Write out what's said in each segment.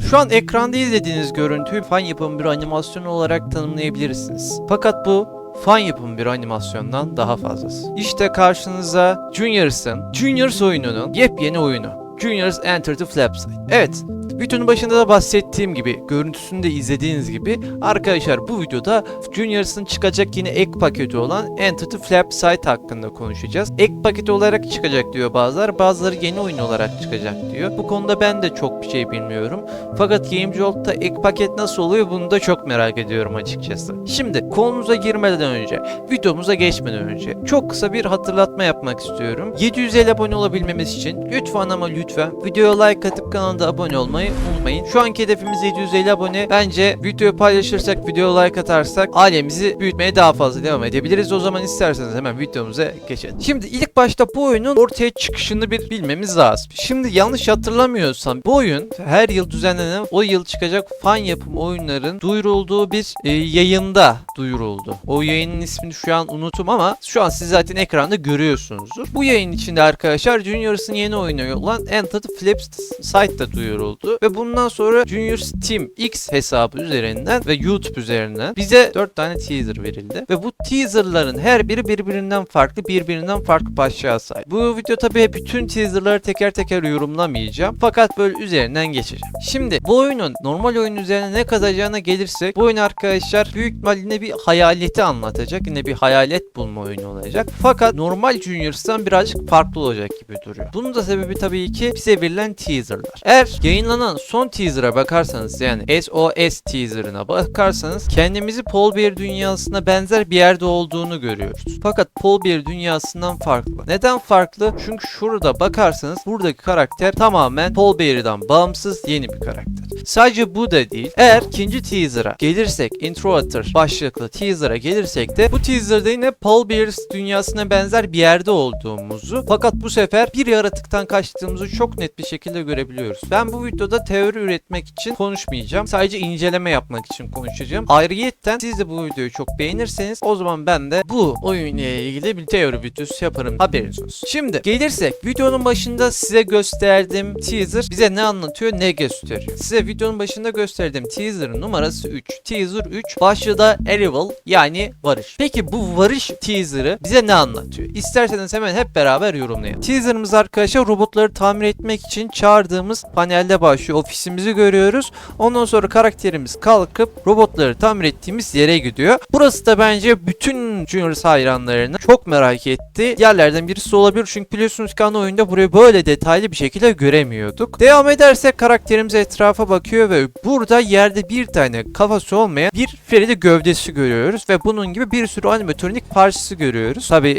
Şu an ekranda izlediğiniz görüntüyü fan yapımı bir animasyon olarak tanımlayabilirsiniz. Fakat bu fan yapımı bir animasyondan daha fazlası. İşte karşınıza Juniors oyununun yepyeni oyunu. Juniors Enter the Flapside. Evet, videonun başında da bahsettiğim gibi, görüntüsünü de izlediğiniz gibi arkadaşlar bu videoda Juniors'ın çıkacak yine ek paketi olan Enter the Flapside hakkında konuşacağız. Ek paketi olarak çıkacak diyor bazıları yeni oyun olarak çıkacak diyor. Bu konuda ben de çok bir şey bilmiyorum. Fakat Game Jolt'ta ek paket nasıl oluyor bunu da çok merak ediyorum açıkçası. Şimdi konumuza girmeden önce, videomuza geçmeden önce çok kısa bir hatırlatma yapmak istiyorum. 750 abone olabilmemiz için lütfen ama lütfen videoya like atıp kanalda abone olmayı unutmayın. Şu anki hedefimiz 750 abone. Bence videoyu paylaşırsak, videoya like atarsak ailemizi büyütmeye daha fazla devam edebiliriz. O zaman isterseniz hemen videomuza geçelim. Şimdi ilk başta bu oyunun ortaya çıkışını bir bilmemiz lazım. Şimdi yanlış hatırlamıyorsam bu oyun her yıl düzenlenen o yıl çıkacak fan yapım oyunların duyurulduğu bir yayında duyuruldu. O yayının ismini şu an unuttum ama şu an siz zaten ekranda görüyorsunuzdur. Bu yayın içinde arkadaşlar Juniors'ın yeni oyunu olan Enter the Flapside'da duyuruldu ve bundan sonra Juniors Team X hesabı üzerinden ve YouTube üzerinden bize 4 tane teaser verildi ve bu teaserların her biri birbirinden farklı başlığa sahip. Bu video tabii bütün teaserları teker teker yorumlamayacağım fakat böyle üzerinden geçeceğim. Şimdi bu oyunun normal oyun üzerine ne katacağına gelirsek bu oyun arkadaşlar büyük ihtimalle yine bir hayaleti anlatacak. Yine bir hayalet bulma oyunu olacak. Fakat normal Juniors'tan birazcık farklı olacak gibi duruyor. Bunun da sebebi tabii ki bize verilen teaserlar. Eğer yayınlanan son teaser'a bakarsanız yani SOS teaser'ına bakarsanız kendimizi Paul Bear dünyasına benzer bir yerde olduğunu görüyoruz. Fakat Paul Bear dünyasından farklı. Neden farklı? Çünkü şurada bakarsanız buradaki karakter tamamen Paul Bear'dan bağımsız yeni bir karakter. Sadece bu da değil. Eğer ikinci teaser'a gelirsek, Intro Atır başlıklı teaser'a gelirsek de bu teaser'da yine Paul Bear dünyasına benzer bir yerde olduğumuzu fakat bu sefer bir yaratıktan kaçtığımızı çok net bir şekilde görebiliyoruz. Ben bu videoda teori üretmek için konuşmayacağım. Sadece inceleme yapmak için konuşacağım. Ayrıyetten siz de bu videoyu çok beğenirseniz o zaman ben de bu oyun ile ilgili bir teori videosu yaparım. Haberiniz olsun. Şimdi gelirsek videonun başında size gösterdiğim teaser bize ne anlatıyor, ne gösteriyor. Size videonun başında gösterdiğim teaser'ın numarası 3. Teaser 3 başlığı da Arrival yani varış. Peki bu varış teaser'ı bize ne anlatıyor? İsterseniz hemen hep beraber yorumlayalım. Teaser'ımız arkadaşlar robotları tamir etmek için çağırdığımız panelde başlıyor. Ofisimizi görüyoruz. Ondan sonra karakterimiz kalkıp robotları tamir ettiğimiz yere gidiyor. Burası da bence bütün Juniors hayranlarının çok merak ettiği yerlerden birisi olabilir. Çünkü biliyorsunuz ki ana oyunda burayı böyle detaylı bir şekilde göremiyorduk. Devam edersek karakterimiz etrafa bakıyor ve burada yerde bir tane kafası olmayan bir Freddy gövdesi görüyoruz ve bunun gibi bir sürü animatronik parçası görüyoruz. Tabi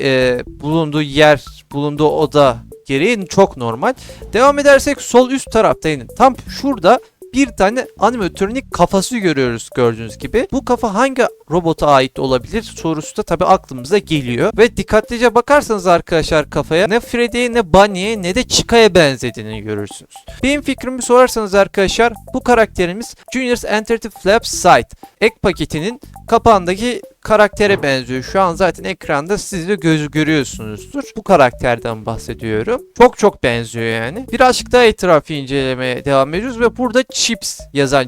bulunduğu yer, bulunduğu oda gereği çok normal. Devam edersek sol üst tarafta yine tam şurada bir tane animatronik kafası görüyoruz gördüğünüz gibi. Bu kafa hangi robota ait olabilir sorusu da tabi aklımıza geliyor. Ve dikkatlice bakarsanız arkadaşlar kafaya ne Freddy'ye ne Bunny'ye ne de Chica'ya benzediğini görürsünüz. Benim fikrimi sorarsanız arkadaşlar bu karakterimiz Juniors Enter the Flapside ek paketinin kapağındaki karaktere benziyor. Şu an zaten ekranda siz de görüyorsunuzdur. Bu karakterden bahsediyorum. Çok benziyor yani. Birazcık daha etrafı incelemeye devam ediyoruz ve burada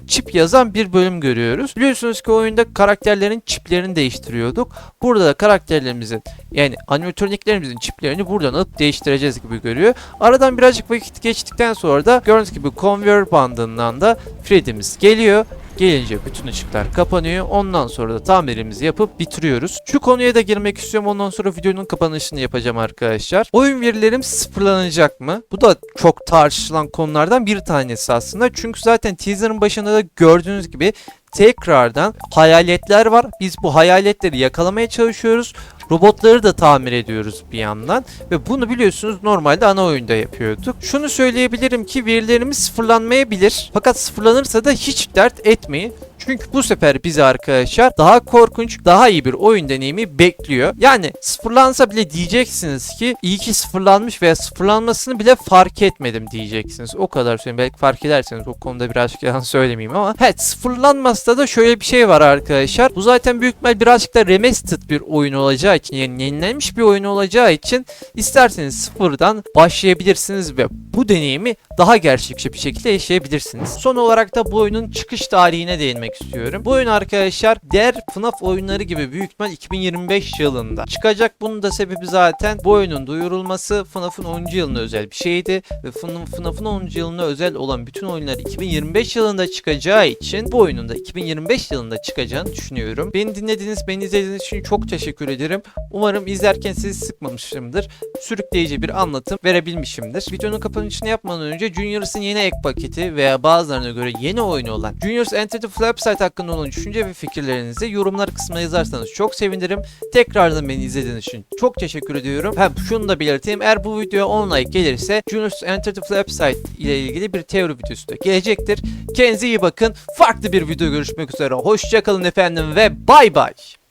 çip yazan bir bölüm görüyoruz. Biliyorsunuz ki oyunda karakterlerin çiplerini değiştiriyorduk. Burada da karakterlerimizin yani animatroniklerimizin çiplerini buradan alıp değiştireceğiz gibi görüyor. Aradan birazcık vakit geçtikten sonra da gördüğünüz gibi konveyör bandından da Freddy'miz geliyor. Gelince bütün ışıklar kapanıyor. Ondan sonra da tamirimizi yapıp bitiriyoruz. Şu konuya da girmek istiyorum. Ondan sonra videonun kapanışını yapacağım arkadaşlar. Oyun verilerim sıfırlanacak mı? Bu da çok tartışılan konulardan bir tanesi aslında. Çünkü zaten teaser'ın başında da gördüğünüz gibi tekrardan hayaletler var. Biz bu hayaletleri yakalamaya çalışıyoruz. Robotları da tamir ediyoruz bir yandan ve bunu biliyorsunuz normalde ana oyunda yapıyorduk. Şunu söyleyebilirim ki verilerimiz sıfırlanmayabilir. Fakat sıfırlanırsa da hiç dert etmeyin. Çünkü bu sefer bizi arkadaşlar daha korkunç, daha iyi bir oyun deneyimi bekliyor. Yani sıfırlansa bile diyeceksiniz ki iyi ki sıfırlanmış veya sıfırlanmasını bile fark etmedim diyeceksiniz. O kadar söyleyeyim. Belki fark ederseniz o konuda birazcık yalan söylemeyeyim ama evet, sıfırlanmazsa da şöyle bir şey var arkadaşlar. Bu zaten büyük ihtimal birazcık da remastered bir oyun olacağı için, yani yenilenmiş bir oyun olacağı için isterseniz sıfırdan başlayabilirsiniz ve bu deneyimi daha gerçekçi bir şekilde yaşayabilirsiniz. Son olarak da bu oyunun çıkış tarihine değinmek istiyorum. Bu oyun arkadaşlar diğer FNAF oyunları gibi büyük ihtimal 2025 yılında çıkacak. Bunun da sebebi zaten bu oyunun duyurulması FNAF'ın 10. yılına özel bir şeydi ve FNAF'ın 10. yılına özel olan bütün oyunlar 2025 yılında çıkacağı için bu oyunun da 2025 yılında çıkacağını düşünüyorum. Beni dinlediğiniz, beni izlediğiniz için çok teşekkür ederim. Umarım izlerken sizi sıkmamışımdır. Sürükleyici bir anlatım verebilmişimdir. Videonun kapanışını yapmadan önce Junior's'ın yeni ek paketi veya bazılarına göre yeni oyunu olan Junior's Enter the Flipside hakkında olan düşünce ve fikirlerinizi yorumlar kısmına yazarsanız çok sevinirim. Tekrardan beni izlediğiniz için çok teşekkür ediyorum. Hem şunu da belirteyim, eğer bu videoya 10 like gelirse Junior's Enter the Flipside ile ilgili bir teori videosu da gelecektir. Kendinize iyi bakın. Farklı bir video görüşmek üzere. Hoşça kalın efendim ve bay bay.